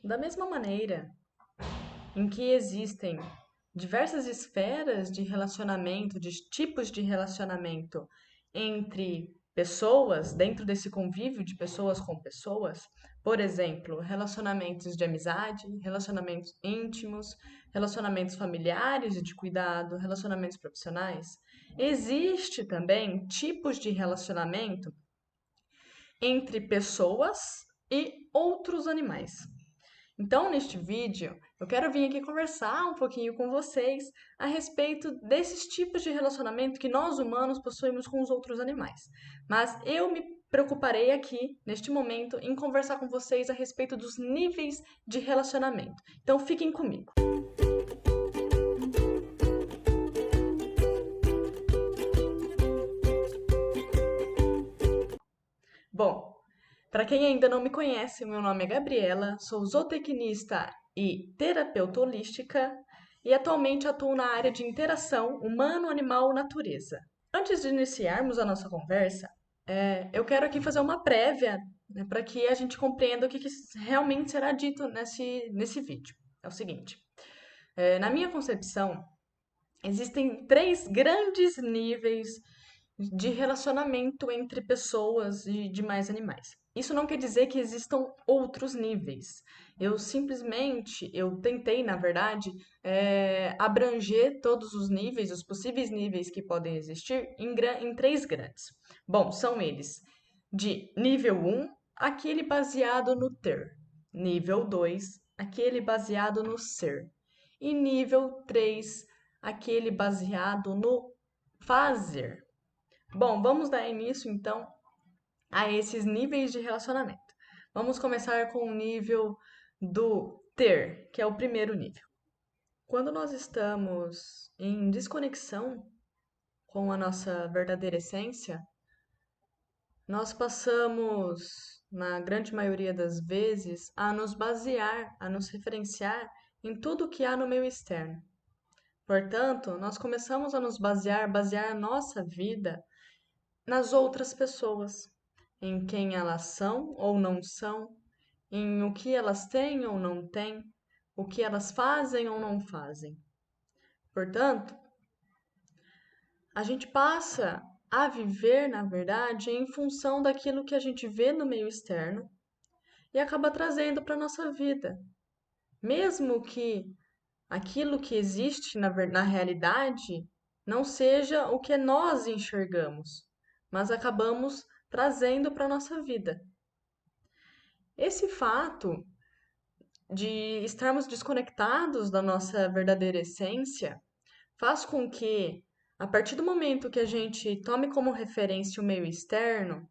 Da mesma maneira em que existem diversas esferas de relacionamento, de tipos de relacionamento entre pessoas, dentro desse convívio de pessoas com pessoas, por exemplo, relacionamentos de amizade, relacionamentos íntimos, relacionamentos familiares e de cuidado, relacionamentos profissionais, existe também tipos de relacionamento entre pessoas e outros animais. Então, neste vídeo, eu quero vir aqui conversar um pouquinho com vocês a respeito desses tipos de relacionamento que nós humanos possuímos com os outros animais. Mas eu me preocuparei aqui, neste momento, em conversar com vocês a respeito dos níveis de relacionamento. Então, fiquem comigo. Bom, para quem ainda não me conhece, meu nome é Gabriela, sou zootecnista e terapeuta holística e atualmente atuo na área de interação humano-animal-natureza. Antes de iniciarmos a nossa conversa, eu quero aqui fazer uma prévia, né, para que a gente compreenda o que realmente será dito nesse vídeo. É o seguinte: na minha concepção, existem três grandes níveis de relacionamento entre pessoas e demais animais. Isso não quer dizer que existam outros níveis. Eu tentei, na verdade, abranger todos os níveis, os possíveis níveis que podem existir, em três grandes. Bom, são eles de nível um, aquele baseado no ter. Nível 2, aquele baseado no ser. E nível 3, aquele baseado no fazer. Bom, vamos dar início então a esses níveis de relacionamento. Vamos começar com o nível do ter, que é o primeiro nível. Quando nós estamos em desconexão com a nossa verdadeira essência, nós passamos, na grande maioria das vezes, a nos basear, a nos referenciar em tudo que há no meio externo. Portanto, nós começamos a nos basear a nossa vida nas outras pessoas, em quem elas são ou não são, em o que elas têm ou não têm, o que elas fazem ou não fazem. Portanto, a gente passa a viver, na verdade, em função daquilo que a gente vê no meio externo e acaba trazendo para a nossa vida. Mesmo que aquilo que existe na realidade não seja o que nós enxergamos, mas acabamos trazendo para a nossa vida. Esse fato de estarmos desconectados da nossa verdadeira essência faz com que, a partir do momento que a gente tome como referência o meio externo,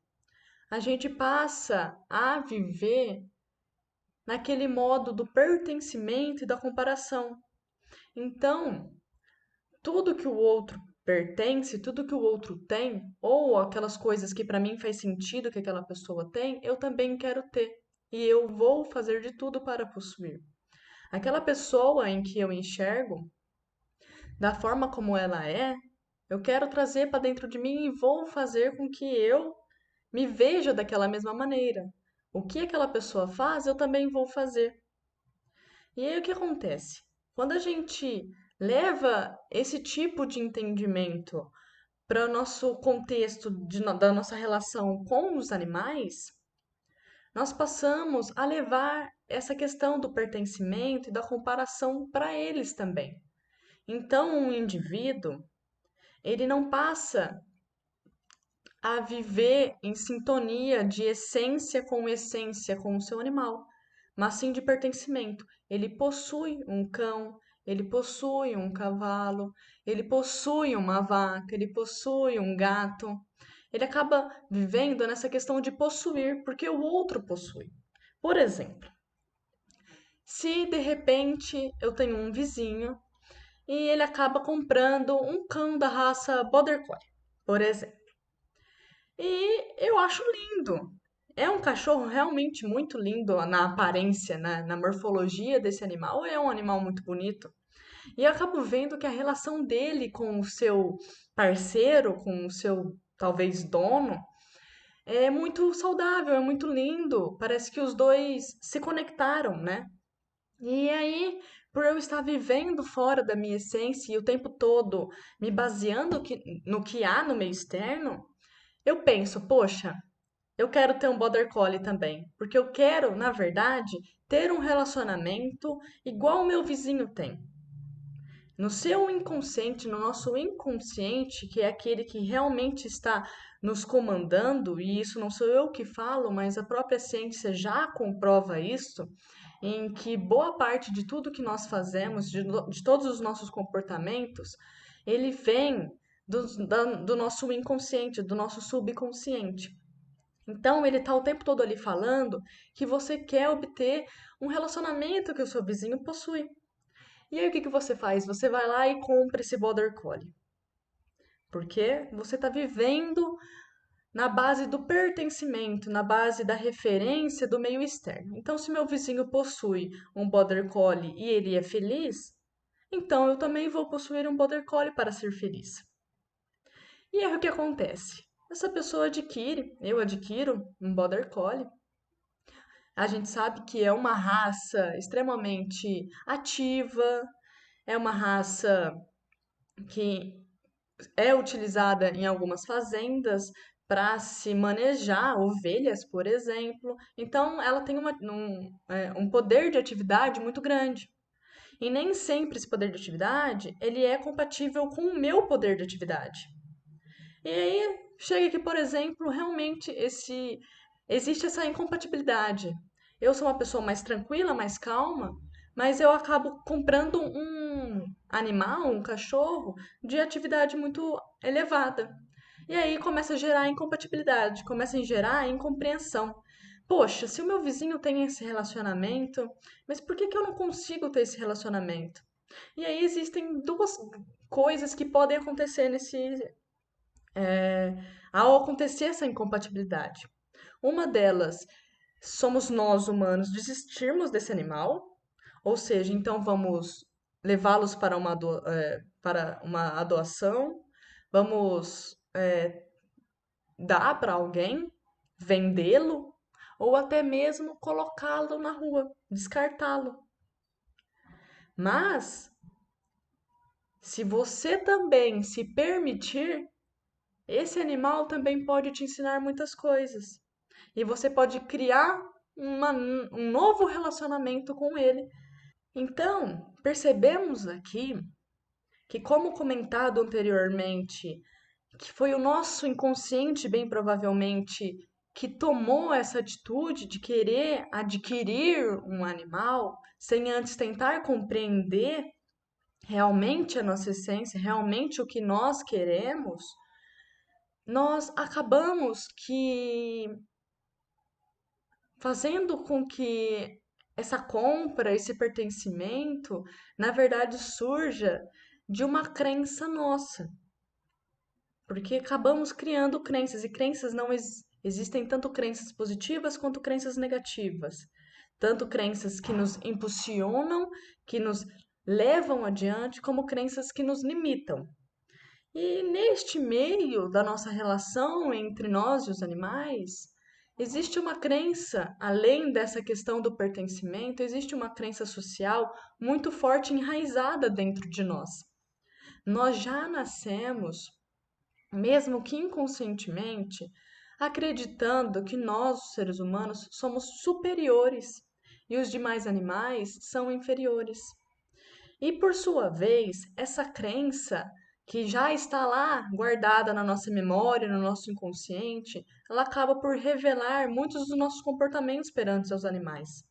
a gente passa a viver naquele modo do pertencimento e da comparação. Então, tudo que o outro pertence, tudo que o outro tem, ou aquelas coisas que para mim faz sentido que aquela pessoa tem, eu também quero ter. E eu vou fazer de tudo para possuir. Aquela pessoa em que eu enxergo, da forma como ela é, eu quero trazer para dentro de mim e vou fazer com que eu me veja daquela mesma maneira. O que aquela pessoa faz, eu também vou fazer. E aí o que acontece? Quando a gente leva esse tipo de entendimento para o nosso contexto da nossa relação com os animais, nós passamos a levar essa questão do pertencimento e da comparação para eles também. Então, um indivíduo, ele não passa a viver em sintonia de essência com o seu animal, mas sim de pertencimento. Ele possui um cão, ele possui um cavalo, ele possui uma vaca, ele possui um gato. Ele acaba vivendo nessa questão de possuir, porque o outro possui. Por exemplo, se de repente eu tenho um vizinho e ele acaba comprando um cão da raça Border Collie, por exemplo. E eu acho lindo. É um cachorro realmente muito lindo na aparência, na morfologia desse animal. É um animal muito bonito. E eu acabo vendo que a relação dele com o seu parceiro, com o seu talvez dono, é muito saudável, é muito lindo. Parece que os dois se conectaram, né? E aí, por eu estar vivendo fora da minha essência e o tempo todo me baseando no que há no meio externo, eu penso, poxa, eu quero ter um border collie também, porque eu quero, na verdade, ter um relacionamento igual o meu vizinho tem. No seu inconsciente, no nosso inconsciente, que é aquele que realmente está nos comandando, e isso não sou eu que falo, mas a própria ciência já comprova isso, em que boa parte de tudo que nós fazemos, de todos os nossos comportamentos, ele vem do nosso inconsciente, do nosso subconsciente. Então, ele está o tempo todo ali falando que você quer obter um relacionamento que o seu vizinho possui. E aí, o que que você faz? Você vai lá e compra esse Border Collie. Porque você está vivendo na base do pertencimento, na base da referência do meio externo. Então, se meu vizinho possui um Border Collie e ele é feliz, então eu também vou possuir um Border Collie para ser feliz. E aí, o que acontece? Essa pessoa adquire, eu adquiro um Border Collie. A gente sabe que é uma raça extremamente ativa, é uma raça que é utilizada em algumas fazendas para se manejar ovelhas, por exemplo. Então, ela tem um poder de atividade muito grande. E nem sempre esse poder de atividade ele é compatível com o meu poder de atividade. E aí chega que, por exemplo, realmente existe essa incompatibilidade. Eu sou uma pessoa mais tranquila, mais calma, mas eu acabo comprando um animal, um cachorro, de atividade muito elevada. E aí começa a gerar incompatibilidade, começa a gerar incompreensão. Poxa, se o meu vizinho tem esse relacionamento, mas por que que eu não consigo ter esse relacionamento? E aí existem duas coisas que podem acontecer ao acontecer essa incompatibilidade. Uma delas, somos nós humanos desistirmos desse animal, ou seja, então vamos levá-los para para uma adoção, vamos dar para alguém, vendê-lo, ou até mesmo colocá-lo na rua, descartá-lo. Mas, se você também se permitir, esse animal também pode te ensinar muitas coisas. E você pode criar um novo relacionamento com ele. Então, percebemos aqui que, como comentado anteriormente, que foi o nosso inconsciente, bem provavelmente, que tomou essa atitude de querer adquirir um animal sem antes tentar compreender realmente a nossa essência, realmente o que nós queremos, nós acabamos que fazendo com que essa compra, esse pertencimento, na verdade, surja de uma crença nossa, porque acabamos criando crenças, e crenças não existem tanto crenças positivas quanto crenças negativas, tanto crenças que nos impulsionam, que nos levam adiante, como crenças que nos limitam. E neste meio da nossa relação entre nós e os animais, existe uma crença, além dessa questão do pertencimento, existe uma crença social muito forte enraizada dentro de nós. Nós já nascemos, mesmo que inconscientemente, acreditando que nós, os seres humanos, somos superiores e os demais animais são inferiores. E por sua vez, essa crença que já está lá guardada na nossa memória, no nosso inconsciente, ela acaba por revelar muitos dos nossos comportamentos perante os animais.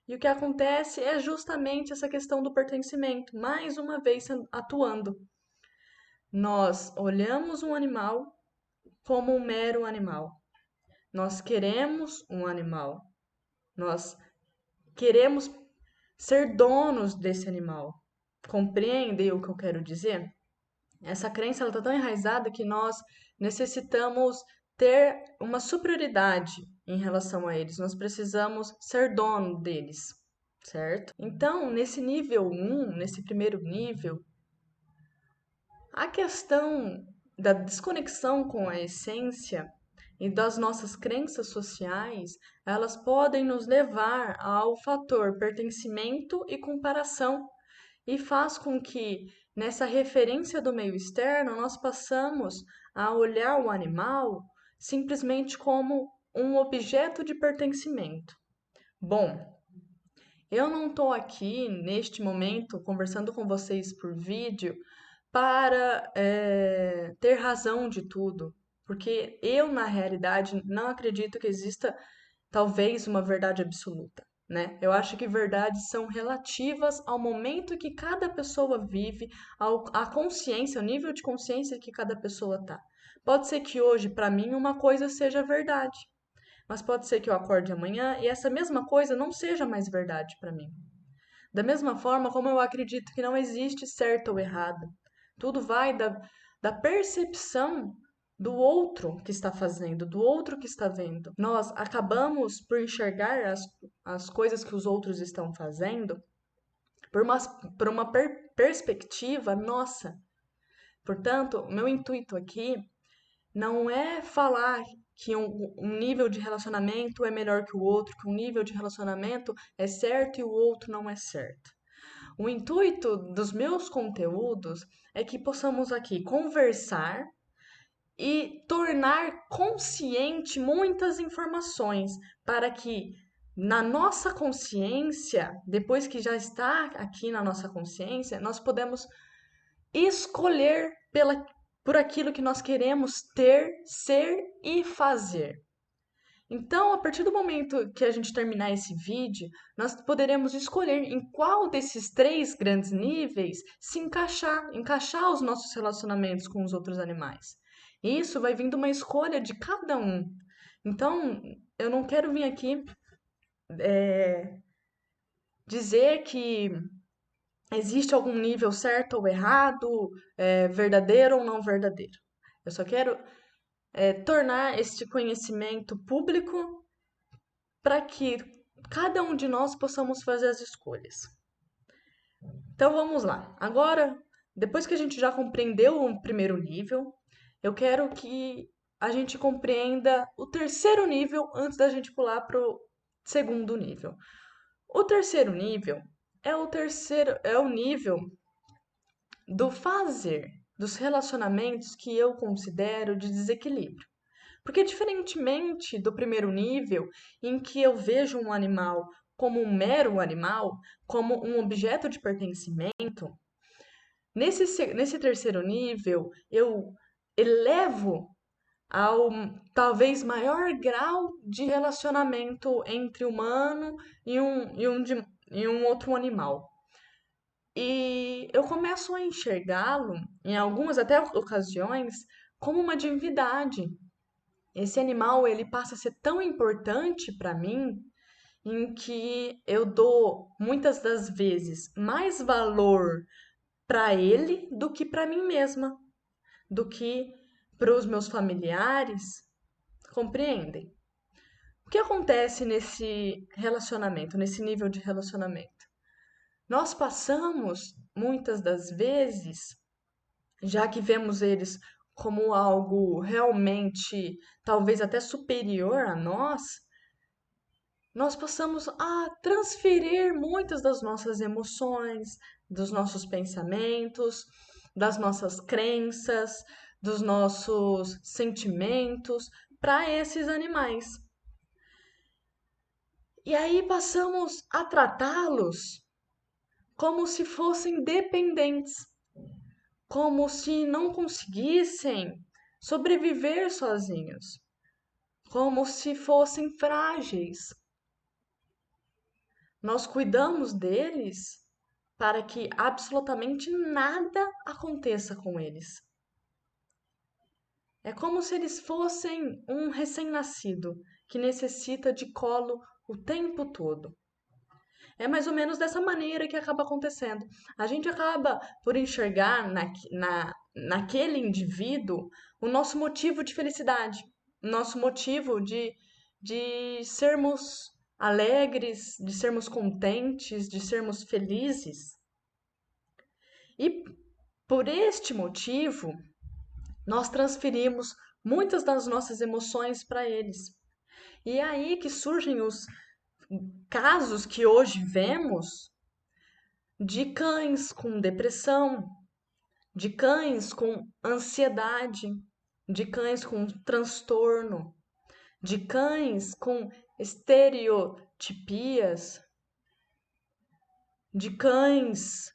E o que acontece é justamente essa questão do pertencimento, mais uma vez atuando. Nós olhamos um animal como um mero animal. Nós queremos um animal. Nós queremos ser donos desse animal. Compreende o que eu quero dizer? Essa crença ela está tão enraizada que nós necessitamos ter uma superioridade em relação a eles. Nós precisamos ser dono deles, certo? Então, nesse nível um, nesse primeiro nível, a questão da desconexão com a essência, e das nossas crenças sociais, elas podem nos levar ao fator pertencimento e comparação, e faz com que, nessa referência do meio externo, nós passamos a olhar o animal simplesmente como um objeto de pertencimento. Bom, eu não estou aqui neste momento conversando com vocês por vídeo para ter razão de tudo, porque eu, na realidade, não acredito que exista talvez uma verdade absoluta, né? Eu acho que verdades são relativas ao momento que cada pessoa vive, à consciência, ao nível de consciência que cada pessoa tá. Pode ser que hoje, para mim, uma coisa seja verdade, mas pode ser que eu acorde amanhã e essa mesma coisa não seja mais verdade para mim. Da mesma forma como eu acredito que não existe certo ou errado. Tudo vai da percepção do outro que está fazendo, do outro que está vendo. Nós acabamos por enxergar as coisas que os outros estão fazendo por uma, por uma perspectiva nossa. Portanto, o meu intuito aqui não é falar que um nível de relacionamento é melhor que o outro, que um nível de relacionamento é certo e o outro não é certo. O intuito dos meus conteúdos é que possamos aqui conversar e tornar consciente muitas informações para que na nossa consciência, depois que já está aqui na nossa consciência, nós podemos escolher por aquilo que nós queremos ter, ser e fazer. Então, a partir do momento que a gente terminar esse vídeo, nós poderemos escolher em qual desses três grandes níveis se encaixar os nossos relacionamentos com os outros animais. E isso vai vindo uma escolha de cada um. Então, eu não quero vir aqui dizer que existe algum nível certo ou errado, verdadeiro ou não verdadeiro. Eu só quero tornar este conhecimento público para que cada um de nós possamos fazer as escolhas. Então vamos lá. Agora, depois que a gente já compreendeu o primeiro nível, eu quero que a gente compreenda o terceiro nível antes da gente pular para o segundo nível. O terceiro nível é o nível do fazer, dos relacionamentos que eu considero de desequilíbrio. Porque, diferentemente do primeiro nível, em que eu vejo um animal como um mero animal, como um objeto de pertencimento, nesse terceiro nível eu elevo ao talvez maior grau de relacionamento entre humano e um outro animal. E eu começo a enxergá-lo, em algumas até ocasiões, como uma divindade. Esse animal, ele passa a ser tão importante para mim, em que eu dou muitas das vezes mais valor para ele do que para mim mesma, do que para os meus familiares, compreendem? O que acontece nesse relacionamento, nesse nível de relacionamento? Nós passamos muitas das vezes, já que vemos eles como algo realmente, talvez até superior a nós passamos a transferir muitas das nossas emoções, dos nossos pensamentos, das nossas crenças, dos nossos sentimentos para esses animais. E aí passamos a tratá-los como se fossem dependentes, como se não conseguissem sobreviver sozinhos, como se fossem frágeis. Nós cuidamos deles para que absolutamente nada aconteça com eles. É como se eles fossem um recém-nascido que necessita de colo o tempo todo. É mais ou menos dessa maneira que acaba acontecendo. A gente acaba por enxergar naquele indivíduo o nosso motivo de felicidade, o nosso motivo de sermos alegres, de sermos contentes, de sermos felizes. E por este motivo, nós transferimos muitas das nossas emoções para eles. E é aí que surgem os casos que hoje vemos de cães com depressão, de cães com ansiedade, de cães com transtorno, de cães com estereotipias, de cães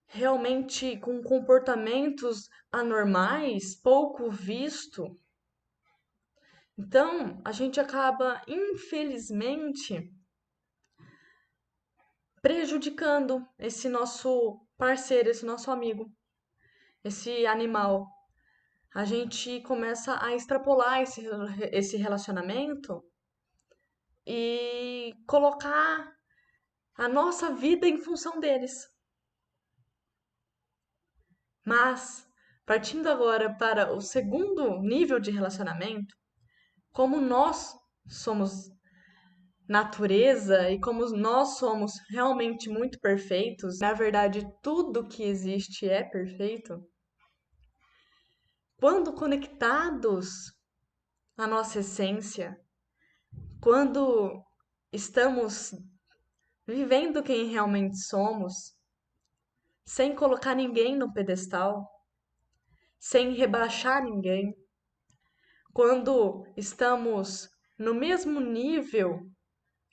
realmente com comportamentos anormais, pouco visto. Então, a gente acaba, infelizmente, prejudicando esse nosso parceiro, esse nosso amigo, esse animal. A gente começa a extrapolar esse relacionamento e colocar a nossa vida em função deles. Mas, partindo agora para o segundo nível de relacionamento, como nós somos natureza e como nós somos realmente muito perfeitos, na verdade, tudo que existe é perfeito. Quando conectados à nossa essência, quando estamos vivendo quem realmente somos, sem colocar ninguém no pedestal, sem rebaixar ninguém, quando estamos no mesmo nível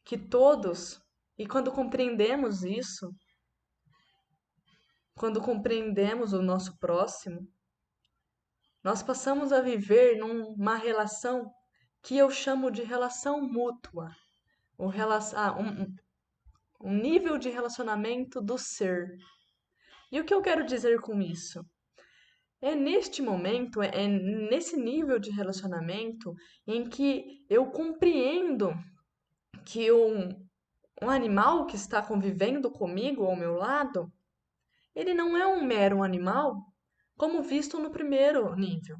que todos, e quando compreendemos isso, quando compreendemos o nosso próximo, nós passamos a viver numa relação que eu chamo de relação mútua, um nível de relacionamento do ser. E o que eu quero dizer com isso? É neste momento, é nesse nível de relacionamento em que eu compreendo que um animal que está convivendo comigo ao meu lado, ele não é um mero animal, como visto no primeiro nível.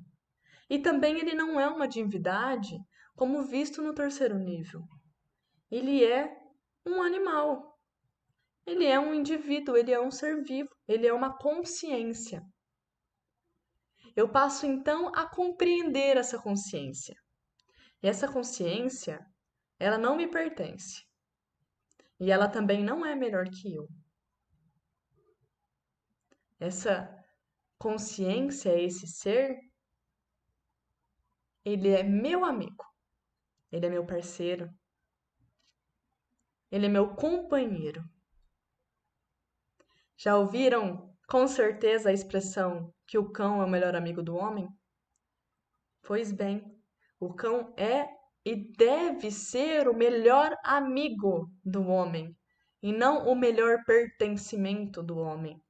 E também ele não é uma divindade, como visto no terceiro nível. Ele é um animal. Ele é um indivíduo, ele é um ser vivo, ele é uma consciência. Eu passo então a compreender essa consciência. E essa consciência, ela não me pertence. E ela também não é melhor que eu. Essa consciência, esse ser, ele é meu amigo, ele é meu parceiro, ele é meu companheiro. Já ouviram com certeza a expressão que o cão é o melhor amigo do homem? Pois bem, o cão é e deve ser o melhor amigo do homem, e não o melhor pertencimento do homem.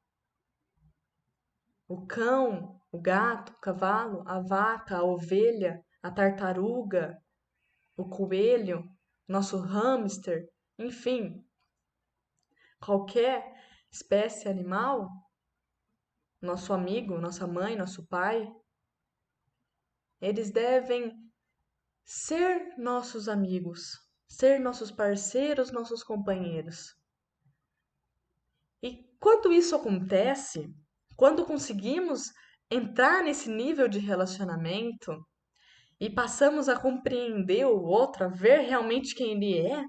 O cão, o gato, o cavalo, a vaca, a ovelha, a tartaruga, o coelho, nosso hamster, enfim, qualquer espécie animal, nosso amigo, nossa mãe, nosso pai, eles devem ser nossos amigos, ser nossos parceiros, nossos companheiros. E quando isso acontece, quando conseguimos entrar nesse nível de relacionamento e passamos a compreender o outro, a ver realmente quem ele é,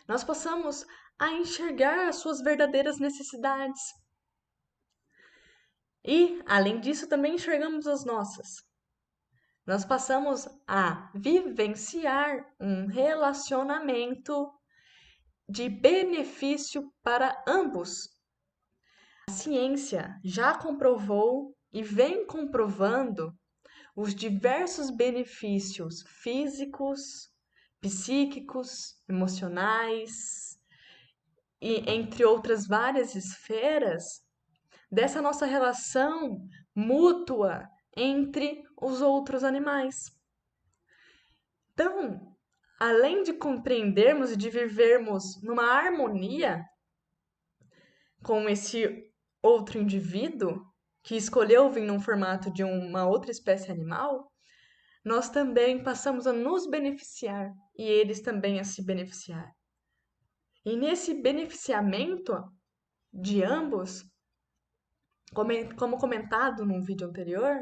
nós passamos a enxergar as suas verdadeiras necessidades. E, além disso, também enxergamos as nossas. Nós passamos a vivenciar um relacionamento de benefício para ambos. A ciência já comprovou e vem comprovando os diversos benefícios físicos, psíquicos, emocionais e entre outras várias esferas dessa nossa relação mútua entre os outros animais. Então, além de compreendermos e de vivermos numa harmonia com esse outro indivíduo que escolheu vir num formato de uma outra espécie animal, nós também passamos a nos beneficiar e eles também a se beneficiar. E nesse beneficiamento de ambos, como comentado num vídeo anterior,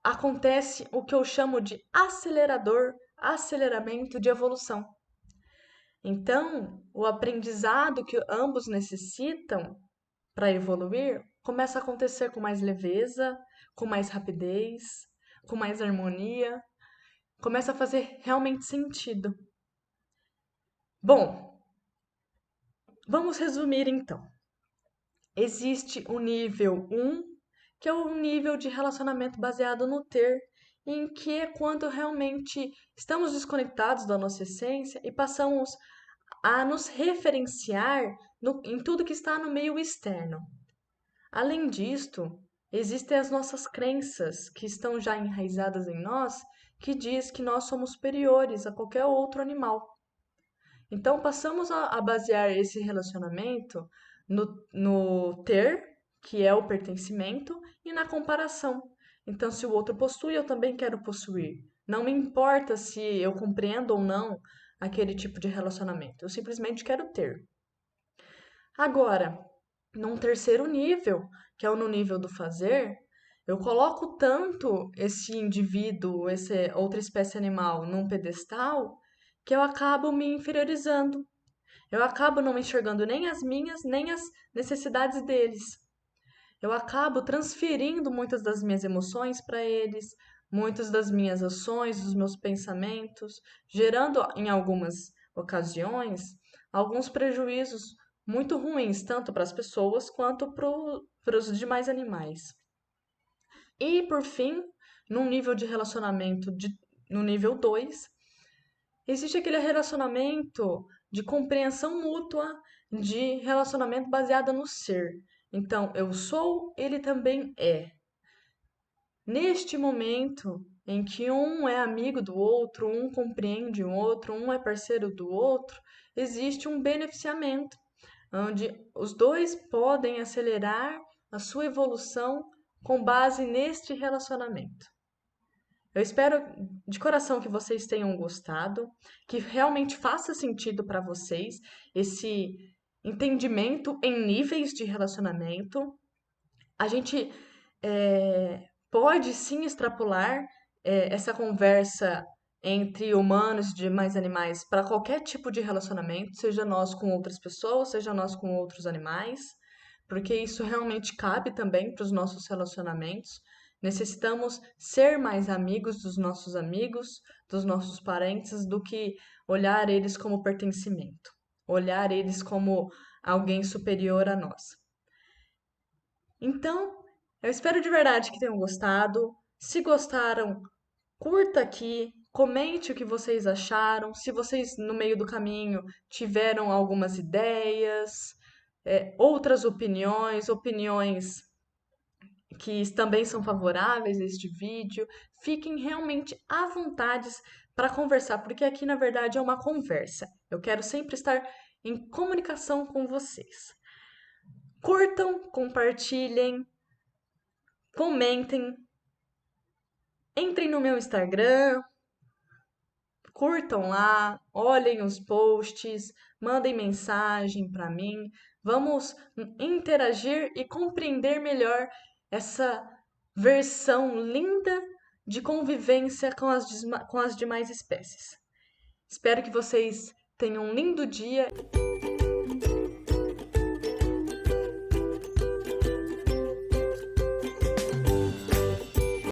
acontece o que eu chamo de aceleramento de evolução. Então, o aprendizado que ambos necessitam para evoluir começa a acontecer com mais leveza, com mais rapidez, com mais harmonia, começa a fazer realmente sentido. Bom, vamos resumir então. Existe o nível 1, que é o nível de relacionamento baseado no ter, em que é quando realmente estamos desconectados da nossa essência e passamos a nos referenciar em tudo que está no meio externo. Além disto, existem as nossas crenças que estão já enraizadas em nós, que diz que nós somos superiores a qualquer outro animal. Então, passamos a basear esse relacionamento no ter, que é o pertencimento, e na comparação. Então, se o outro possui, eu também quero possuir. Não me importa se eu compreendo ou não aquele tipo de relacionamento, eu simplesmente quero ter. Agora, num terceiro nível, que é o no nível do fazer, eu coloco tanto esse indivíduo, essa outra espécie animal, num pedestal, que eu acabo me inferiorizando. Eu acabo não enxergando nem as minhas, nem as necessidades deles. Eu acabo transferindo muitas das minhas emoções para eles, muitas das minhas ações, dos meus pensamentos, gerando em algumas ocasiões alguns prejuízos muito ruins, tanto para as pessoas quanto para os demais animais. E, por fim, num nível de relacionamento no nível 2, existe aquele relacionamento de compreensão mútua, de relacionamento baseado no ser. Então, eu sou, ele também é. Neste momento em que um é amigo do outro, um compreende o outro, um é parceiro do outro, existe um beneficiamento, onde os dois podem acelerar a sua evolução com base neste relacionamento. Eu espero de coração que vocês tenham gostado, que realmente faça sentido para vocês esse entendimento em níveis de relacionamento. A gente pode sim extrapolar essa conversa entre humanos e demais animais para qualquer tipo de relacionamento, seja nós com outras pessoas, seja nós com outros animais, porque isso realmente cabe também para os nossos relacionamentos. Necessitamos ser mais amigos, dos nossos parentes, do que olhar eles como pertencimento, olhar eles como alguém superior a nós. Então, eu espero de verdade que tenham gostado. Se gostaram, curta aqui, comente o que vocês acharam. Se vocês, no meio do caminho, tiveram algumas ideias, outras opiniões que também são favoráveis a este vídeo, fiquem realmente à vontade para conversar, porque aqui, na verdade, é uma conversa. Eu quero sempre estar em comunicação com vocês. Curtam, compartilhem, comentem, entrem no meu Instagram, curtam lá, olhem os posts, mandem mensagem para mim. Vamos interagir e compreender melhor essa versão linda de convivência com as demais espécies. Espero que vocês tenham um lindo dia.